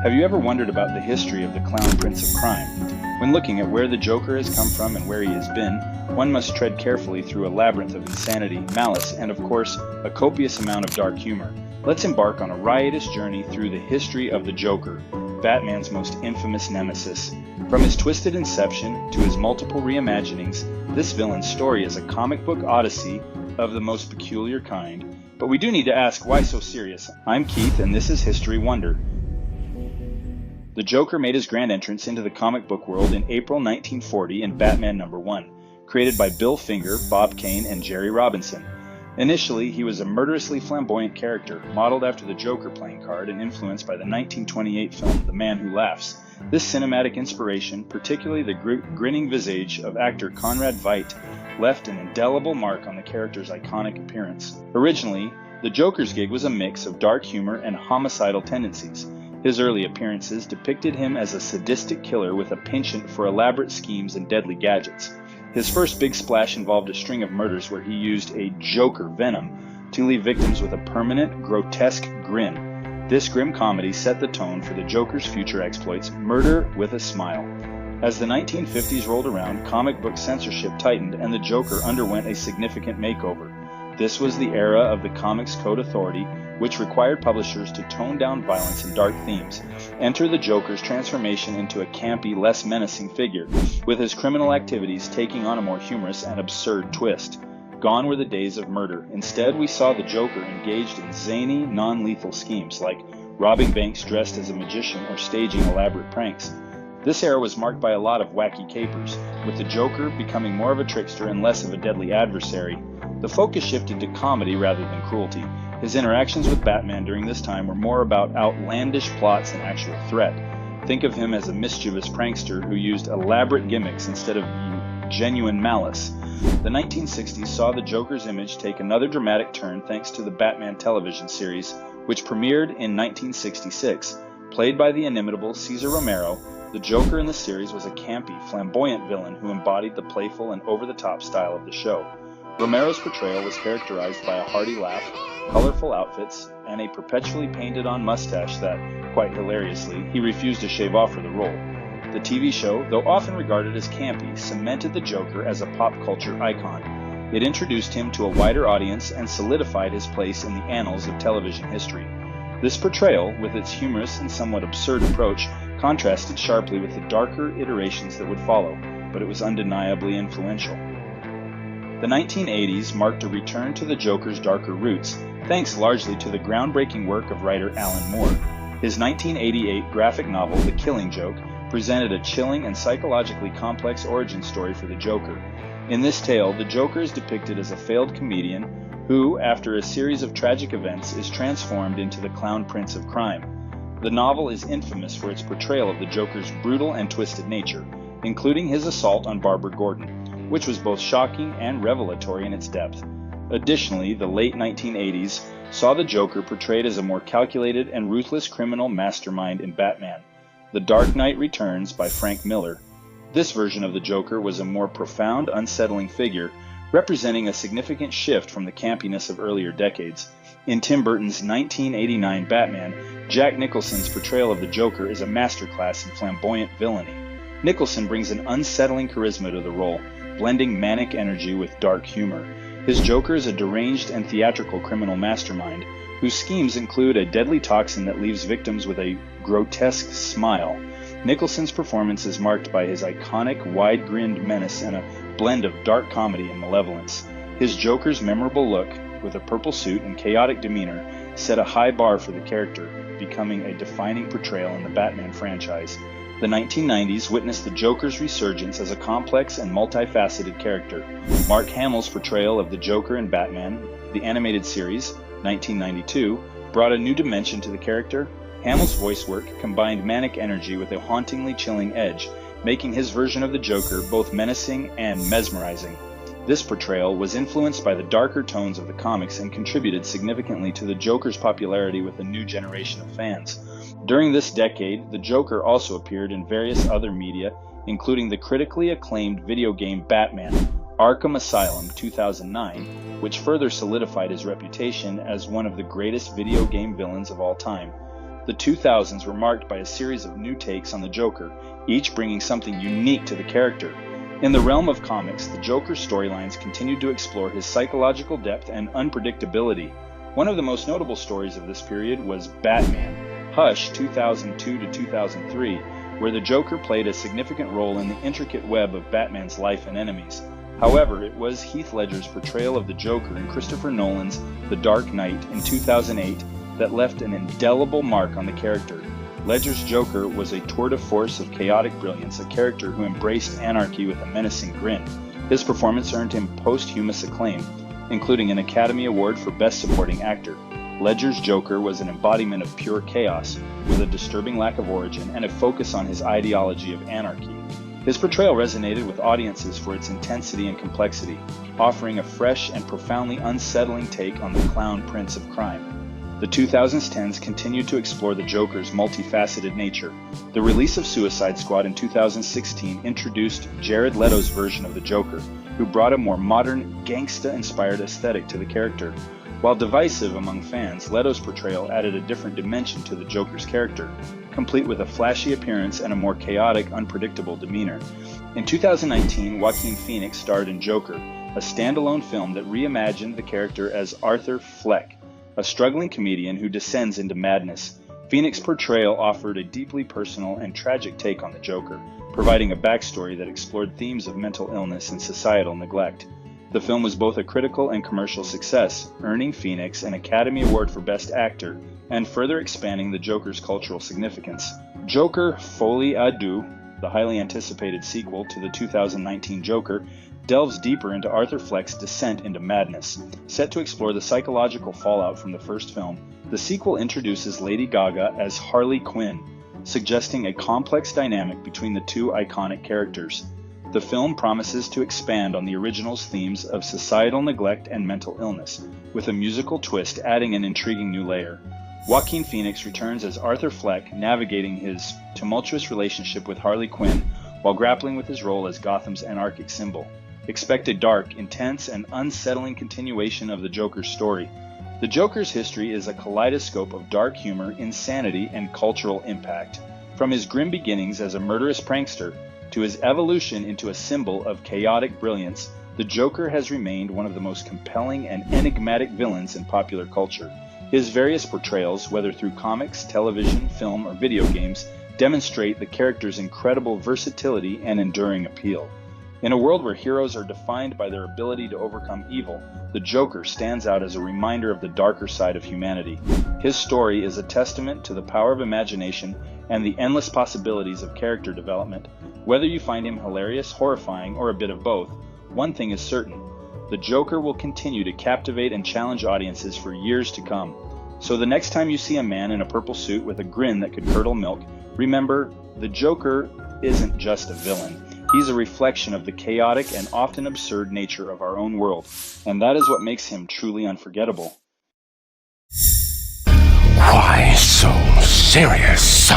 Have you ever wondered about the history of the Clown Prince of Crime? When looking at where the Joker has come from and where he has been, one must tread carefully through a labyrinth of insanity, malice, and of course, a copious amount of dark humor. Let's embark on a riotous journey through the history of the Joker, Batman's most infamous nemesis. From his twisted inception to his multiple reimaginings, this villain's story is a comic book odyssey of the most peculiar kind. But we do need to ask, why so serious? I'm Keith, and this is History Wonder. The Joker made his grand entrance into the comic book world in April 1940 in Batman #1, created by Bill Finger, Bob Kane, and Jerry Robinson. Initially, he was a murderously flamboyant character, modeled after the Joker playing card and influenced by the 1928 film The Man Who Laughs. This cinematic inspiration, particularly the grinning visage of actor Conrad Veidt, left an indelible mark on the character's iconic appearance. Originally, the Joker's gig was a mix of dark humor and homicidal tendencies. His early appearances depicted him as a sadistic killer with a penchant for elaborate schemes and deadly gadgets. His first big splash involved a string of murders where he used a Joker venom to leave victims with a permanent, grotesque grin. This grim comedy set the tone for the Joker's future exploits, Murder with a Smile. As the 1950s rolled around, comic book censorship tightened and the Joker underwent a significant makeover. This was the era of the Comics Code Authority, which required publishers to tone down violence and dark themes. Enter the Joker's transformation into a campy, less menacing figure, with his criminal activities taking on a more humorous and absurd twist. Gone were the days of murder. Instead, we saw the Joker engaged in zany, non-lethal schemes, like robbing banks dressed as a magician or staging elaborate pranks. This era was marked by a lot of wacky capers, with the Joker becoming more of a trickster and less of a deadly adversary. The focus shifted to comedy rather than cruelty. His interactions with Batman during this time were more about outlandish plots than actual threat. Think of him as a mischievous prankster who used elaborate gimmicks instead of genuine malice. The 1960s saw the Joker's image take another dramatic turn thanks to the Batman television series, which premiered in 1966. Played by the inimitable Cesar Romero, the Joker in the series was a campy, flamboyant villain who embodied the playful and over-the-top style of the show. Romero's portrayal was characterized by a hearty laugh, colorful outfits, and a perpetually painted-on mustache that, quite hilariously, he refused to shave off for the role. The TV show, though often regarded as campy, cemented the Joker as a pop culture icon. It introduced him to a wider audience and solidified his place in the annals of television history. This portrayal, with its humorous and somewhat absurd approach, contrasted sharply with the darker iterations that would follow, but it was undeniably influential. The 1980s marked a return to the Joker's darker roots, thanks largely to the groundbreaking work of writer Alan Moore. His 1988 graphic novel, The Killing Joke, presented a chilling and psychologically complex origin story for the Joker. In this tale, the Joker is depicted as a failed comedian who, after a series of tragic events, is transformed into the Clown Prince of Crime. The novel is infamous for its portrayal of the Joker's brutal and twisted nature, including his assault on Barbara Gordon, which was both shocking and revelatory in its depth. Additionally, the late 1980s saw the Joker portrayed as a more calculated and ruthless criminal mastermind in Batman. The Dark Knight Returns by Frank Miller. This version of the Joker was a more profound, unsettling figure, representing a significant shift from the campiness of earlier decades. In Tim Burton's 1989 Batman, Jack Nicholson's portrayal of the Joker is a masterclass in flamboyant villainy. Nicholson brings an unsettling charisma to the role, blending manic energy with dark humor. His Joker is a deranged and theatrical criminal mastermind, whose schemes include a deadly toxin that leaves victims with a grotesque smile. Nicholson's performance is marked by his iconic, wide-grinned menace and a blend of dark comedy and malevolence. His Joker's memorable look, with a purple suit and chaotic demeanor, set a high bar for the character, becoming a defining portrayal in the Batman franchise. The 1990s witnessed the Joker's resurgence as a complex and multifaceted character. Mark Hamill's portrayal of the Joker in Batman, the animated series, 1992, brought a new dimension to the character. Hamill's voice work combined manic energy with a hauntingly chilling edge, making his version of the Joker both menacing and mesmerizing. This portrayal was influenced by the darker tones of the comics and contributed significantly to the Joker's popularity with a new generation of fans. During this decade, the Joker also appeared in various other media, including the critically acclaimed video game Batman: Arkham Asylum 2009, which further solidified his reputation as one of the greatest video game villains of all time. The 2000s were marked by a series of new takes on the Joker, each bringing something unique to the character. In the realm of comics, the Joker's storylines continued to explore his psychological depth and unpredictability. One of the most notable stories of this period was Batman, Hush 2002 to 2003, where the Joker played a significant role in the intricate web of Batman's life and enemies. However, it was Heath Ledger's portrayal of the Joker in Christopher Nolan's The Dark Knight in 2008 that left an indelible mark on the character. Ledger's Joker was a tour de force of chaotic brilliance, a character who embraced anarchy with a menacing grin. His performance earned him posthumous acclaim, including an Academy Award for Best Supporting Actor. Ledger's Joker was an embodiment of pure chaos, with a disturbing lack of origin and a focus on his ideology of anarchy. His portrayal resonated with audiences for its intensity and complexity, offering a fresh and profoundly unsettling take on the clown prince of crime. The 2010s continued to explore the Joker's multifaceted nature. The release of Suicide Squad in 2016 introduced Jared Leto's version of the Joker, who brought a more modern, gangsta-inspired aesthetic to the character. While divisive among fans, Leto's portrayal added a different dimension to the Joker's character, complete with a flashy appearance and a more chaotic, unpredictable demeanor. In 2019, Joaquin Phoenix starred in Joker, a standalone film that reimagined the character as Arthur Fleck, a struggling comedian who descends into madness. Phoenix's portrayal offered a deeply personal and tragic take on the Joker, providing a backstory that explored themes of mental illness and societal neglect. The film was both a critical and commercial success, earning Phoenix an Academy Award for Best Actor and further expanding the Joker's cultural significance. Joker Folie à Deux, the highly anticipated sequel to the 2019 Joker, delves deeper into Arthur Fleck's descent into madness. Set to explore the psychological fallout from the first film, the sequel introduces Lady Gaga as Harley Quinn, suggesting a complex dynamic between the two iconic characters. The film promises to expand on the original's themes of societal neglect and mental illness, with a musical twist adding an intriguing new layer. Joaquin Phoenix returns as Arthur Fleck, navigating his tumultuous relationship with Harley Quinn while grappling with his role as Gotham's anarchic symbol. Expect a dark, intense, and unsettling continuation of the Joker's story. The Joker's history is a kaleidoscope of dark humor, insanity, and cultural impact. From his grim beginnings as a murderous prankster to his evolution into a symbol of chaotic brilliance, the Joker has remained one of the most compelling and enigmatic villains in popular culture. His various portrayals, whether through comics, television, film, or video games, demonstrate the character's incredible versatility and enduring appeal. In a world where heroes are defined by their ability to overcome evil, the Joker stands out as a reminder of the darker side of humanity. His story is a testament to the power of imagination and the endless possibilities of character development. Whether you find him hilarious, horrifying, or a bit of both, one thing is certain: the Joker will continue to captivate and challenge audiences for years to come. So the next time you see a man in a purple suit with a grin that could curdle milk, remember, the Joker isn't just a villain. He's a reflection of the chaotic and often absurd nature of our own world, and that is what makes him truly unforgettable. Why so serious?